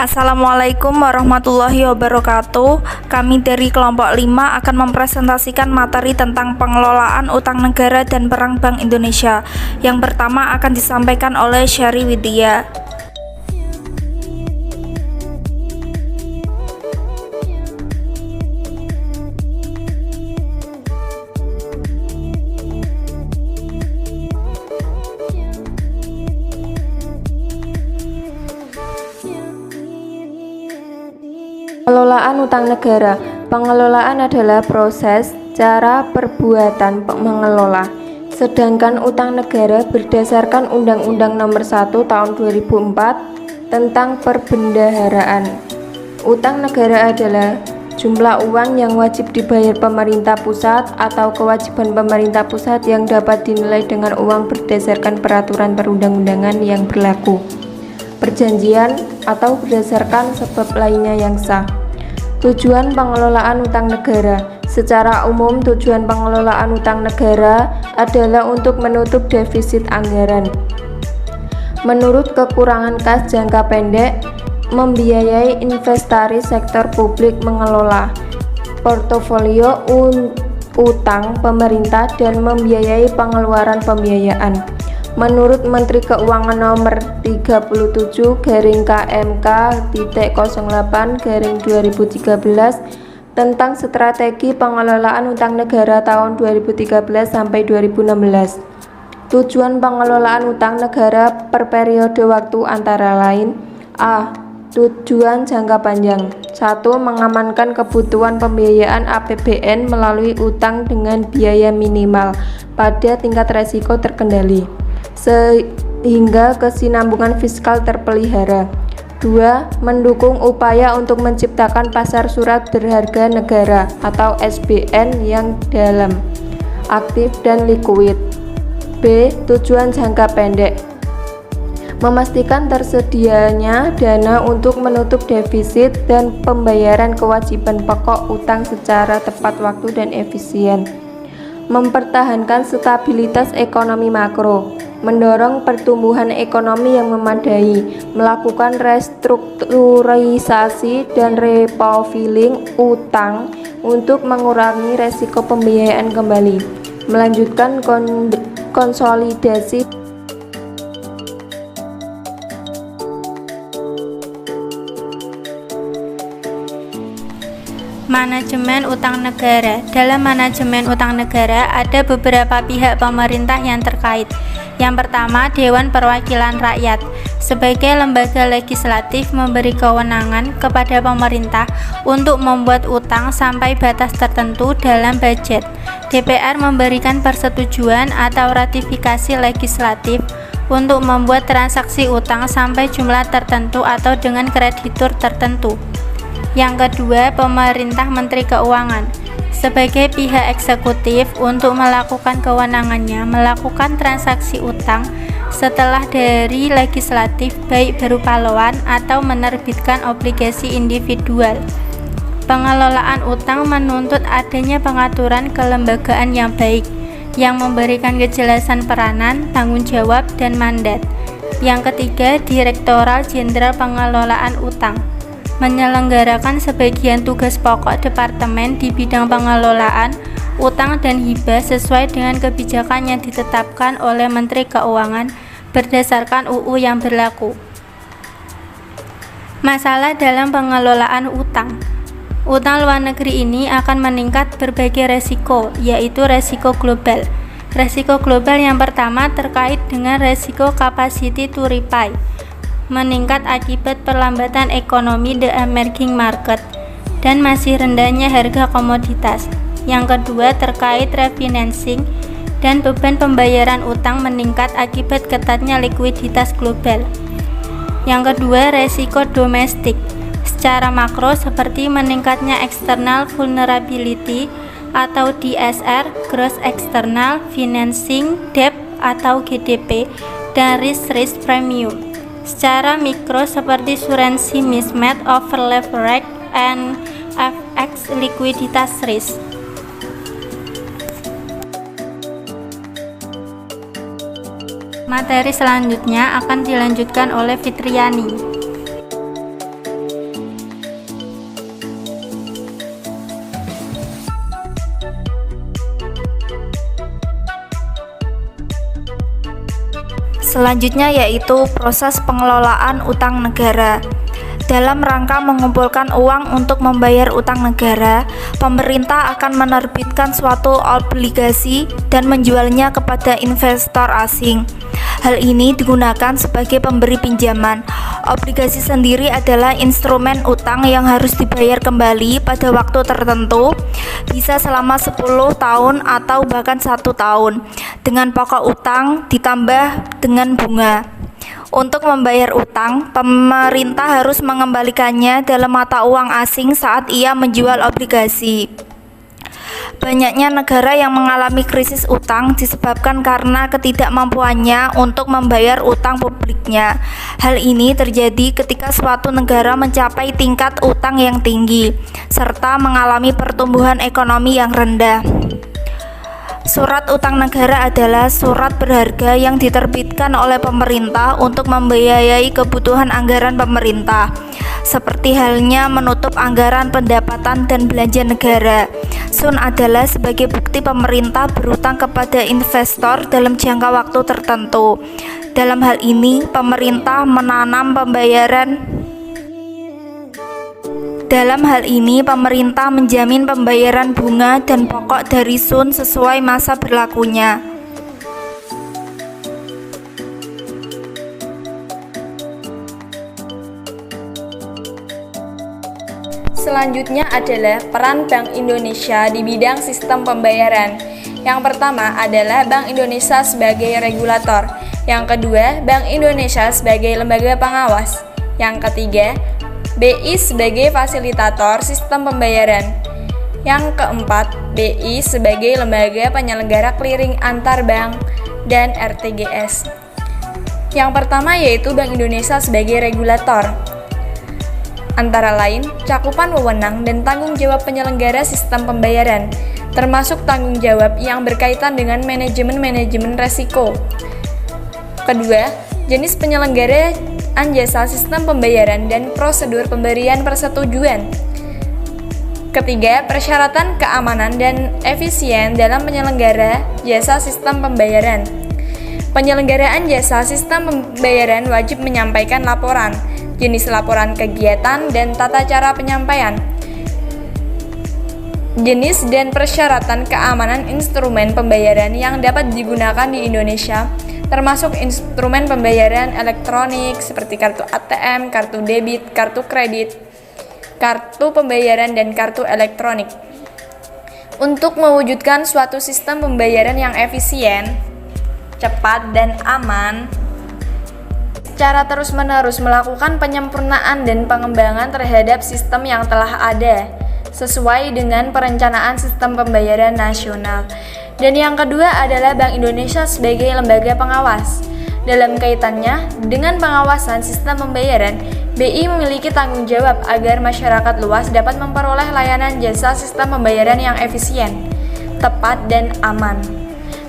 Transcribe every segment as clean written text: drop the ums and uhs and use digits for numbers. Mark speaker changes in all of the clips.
Speaker 1: Assalamualaikum warahmatullahi wabarakatuh. Kami dari kelompok 5 akan mempresentasikan materi tentang pengelolaan utang negara dan peran Bank Indonesia. Yang pertama akan disampaikan oleh Syari Widya.
Speaker 2: Pengelolaan utang negara. Pengelolaan adalah proses, cara, perbuatan mengelola. Sedangkan utang negara berdasarkan Undang-Undang Nomor 1 Tahun 2004 tentang perbendaharaan. Utang negara adalah jumlah uang yang wajib dibayar pemerintah pusat atau kewajiban pemerintah pusat yang dapat dinilai dengan uang berdasarkan peraturan perundang-undangan yang berlaku, perjanjian, atau berdasarkan sebab lainnya yang sah. Tujuan pengelolaan utang negara. Secara umum, tujuan pengelolaan utang negara adalah untuk menutup defisit anggaran, menurut kekurangan kas jangka pendek, membiayai investasi sektor publik, mengelola portofolio utang pemerintah, dan membiayai pengeluaran pembiayaan. Menurut Menteri Keuangan Nomor 37-KMK-08-2013 tentang Strategi Pengelolaan Utang Negara tahun 2013 sampai 2016. Tujuan pengelolaan utang negara per periode waktu antara lain: A. Tujuan jangka panjang. 1. Mengamankan kebutuhan pembiayaan APBN melalui utang dengan biaya minimal pada tingkat risiko terkendali, sehingga kesinambungan fiskal terpelihara. 2. Mendukung upaya untuk menciptakan pasar surat berharga negara atau SBN yang dalam, aktif, dan likuid. B. Tujuan jangka pendek. Memastikan tersedianya dana untuk menutup defisit dan pembayaran kewajiban pokok utang secara tepat waktu dan efisien. Mempertahankan stabilitas ekonomi makro, mendorong pertumbuhan ekonomi yang memadai, melakukan restrukturisasi dan reprofiling utang untuk mengurangi resiko pembiayaan kembali, melanjutkan konsolidasi
Speaker 3: Manajemen utang negara. Dalam manajemen utang negara ada beberapa pihak pemerintah yang terkait. Yang pertama, Dewan Perwakilan Rakyat. Sebagai lembaga legislatif memberi kewenangan kepada pemerintah untuk membuat utang sampai batas tertentu dalam budget. DPR memberikan persetujuan atau ratifikasi legislatif untuk membuat transaksi utang sampai jumlah tertentu atau dengan kreditur tertentu. Yang kedua, pemerintah Menteri Keuangan sebagai pihak eksekutif untuk melakukan kewenangannya melakukan transaksi utang setelah dari legislatif, baik berupa loan atau menerbitkan obligasi individual. Pengelolaan utang menuntut adanya pengaturan kelembagaan yang baik, yang memberikan kejelasan peranan, tanggung jawab, dan mandat. Yang ketiga, Direktorat Jenderal Pengelolaan Utang menyelenggarakan sebagian tugas pokok departemen di bidang pengelolaan utang dan hibah sesuai dengan kebijakan yang ditetapkan oleh Menteri Keuangan berdasarkan UU yang berlaku. Masalah dalam pengelolaan utang. Utang luar negeri ini akan meningkat berbagai resiko, yaitu resiko global. Resiko global yang pertama terkait dengan resiko capacity to repay, meningkat akibat perlambatan ekonomi the emerging market dan masih rendahnya harga komoditas. Yang kedua terkait refinancing dan beban pembayaran utang meningkat akibat ketatnya likuiditas global. Yang kedua, resiko domestik secara makro seperti meningkatnya external vulnerability atau DSR, gross external financing debt atau GDP, dan risk premium. Secara mikro seperti currency mismatch, over leverage, and FX likuiditas risk. Materi selanjutnya akan dilanjutkan oleh Fitriani.
Speaker 1: Selanjutnya yaitu proses pengelolaan utang negara. Dalam rangka mengumpulkan uang untuk membayar utang negara, pemerintah akan menerbitkan suatu obligasi dan menjualnya kepada investor asing. Hal ini digunakan sebagai pemberi pinjaman. Obligasi sendiri adalah instrumen utang yang harus dibayar kembali pada waktu tertentu, bisa selama 10 tahun atau bahkan 1 tahun, dengan pokok utang ditambah dengan bunga. Untuk membayar utang, pemerintah harus mengembalikannya dalam mata uang asing saat ia menjual obligasi. Banyaknya negara yang mengalami krisis utang disebabkan karena ketidakmampuannya untuk membayar utang publiknya. Hal ini terjadi ketika suatu negara mencapai tingkat utang yang tinggi, serta mengalami pertumbuhan ekonomi yang rendah. Surat utang negara adalah surat berharga yang diterbitkan oleh pemerintah untuk membiayai kebutuhan anggaran pemerintah, seperti halnya menutup anggaran pendapatan dan belanja negara. SUN adalah sebagai bukti pemerintah berutang kepada investor dalam jangka waktu tertentu. Dalam hal ini, pemerintah menjamin pembayaran bunga dan pokok dari SUN sesuai masa berlakunya.
Speaker 4: Selanjutnya adalah peran Bank Indonesia di bidang sistem pembayaran. Yang pertama adalah Bank Indonesia sebagai regulator. Yang kedua, Bank Indonesia sebagai lembaga pengawas. Yang ketiga, BI sebagai fasilitator sistem pembayaran. Yang keempat, BI sebagai lembaga penyelenggara clearing antar bank dan RTGS. Yang pertama yaitu Bank Indonesia sebagai regulator. Antara lain, cakupan wewenang dan tanggung jawab penyelenggara sistem pembayaran, termasuk tanggung jawab yang berkaitan dengan manajemen resiko. Kedua, jenis penyelenggaraan jasa sistem pembayaran dan prosedur pemberian persetujuan. Ketiga, persyaratan keamanan dan efisien dalam penyelenggara jasa sistem pembayaran. Penyelenggaraan jasa sistem pembayaran wajib menyampaikan laporan, jenis laporan kegiatan, dan tata cara penyampaian. Jenis dan persyaratan keamanan instrumen pembayaran yang dapat digunakan di Indonesia, termasuk instrumen pembayaran elektronik seperti kartu ATM, kartu debit, kartu kredit, kartu pembayaran, dan kartu elektronik. Untuk mewujudkan suatu sistem pembayaran yang efisien, cepat, dan aman, secara terus-menerus melakukan penyempurnaan dan pengembangan terhadap sistem yang telah ada, sesuai dengan perencanaan sistem pembayaran nasional. Dan yang kedua adalah Bank Indonesia sebagai lembaga pengawas. Dalam kaitannya dengan pengawasan sistem pembayaran, BI memiliki tanggung jawab agar masyarakat luas dapat memperoleh layanan jasa sistem pembayaran yang efisien, tepat, dan aman.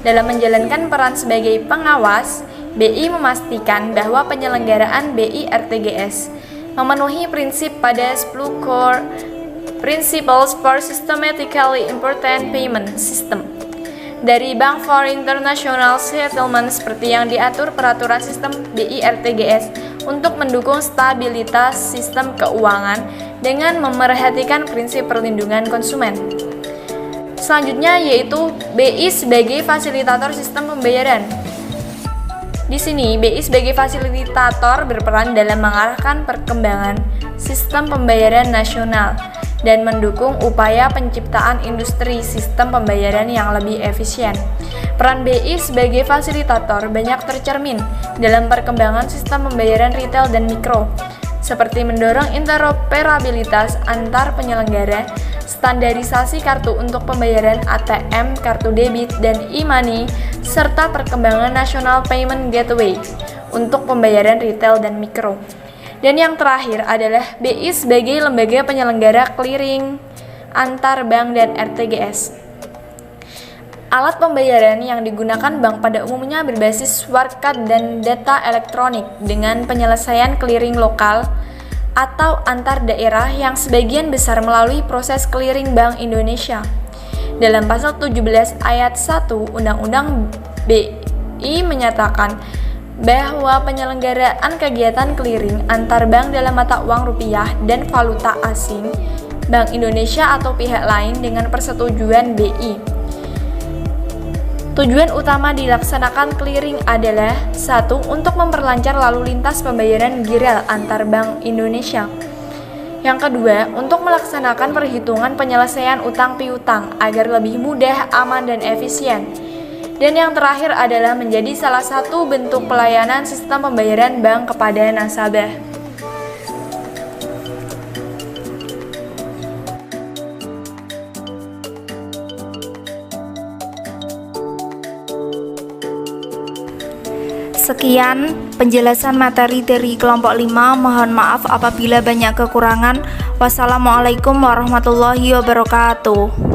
Speaker 4: Dalam menjalankan peran sebagai pengawas, BI memastikan bahwa penyelenggaraan BI RTGS memenuhi prinsip pada 10 core principles for systematically important payment system dari Bank for International Settlement seperti yang diatur peraturan sistem BI RTGS untuk mendukung stabilitas sistem keuangan dengan memerhatikan prinsip perlindungan konsumen. Selanjutnya yaitu BI sebagai fasilitator sistem pembayaran. Di sini, BI sebagai fasilitator berperan dalam mengarahkan perkembangan sistem pembayaran nasional dan mendukung upaya penciptaan industri sistem pembayaran yang lebih efisien. Peran BI sebagai fasilitator banyak tercermin dalam perkembangan sistem pembayaran retail dan mikro, seperti mendorong interoperabilitas antar penyelenggara, standarisasi kartu untuk pembayaran ATM, kartu debit, dan e-money, serta perkembangan National Payment Gateway untuk pembayaran retail dan mikro. Dan yang terakhir adalah BI sebagai lembaga penyelenggara clearing antar bank dan RTGS. Alat pembayaran yang digunakan bank pada umumnya berbasis WarCard dan data elektronik dengan penyelesaian clearing lokal atau antar daerah yang sebagian besar melalui proses clearing Bank Indonesia. Dalam pasal 17 ayat 1 Undang-Undang BI menyatakan bahwa penyelenggaraan kegiatan clearing antar bank dalam mata uang rupiah dan valuta asing, Bank Indonesia atau pihak lain dengan persetujuan BI. Tujuan utama dilaksanakan clearing adalah 1. Untuk memperlancar lalu lintas pembayaran giral antar Bank Indonesia. Yang kedua, untuk melaksanakan perhitungan penyelesaian utang piutang agar lebih mudah, aman, dan efisien. Dan yang terakhir adalah menjadi salah satu bentuk pelayanan sistem pembayaran bank kepada nasabah.
Speaker 1: Sekian penjelasan materi dari kelompok 5. Mohon maaf apabila banyak kekurangan. Wassalamualaikum warahmatullahi wabarakatuh.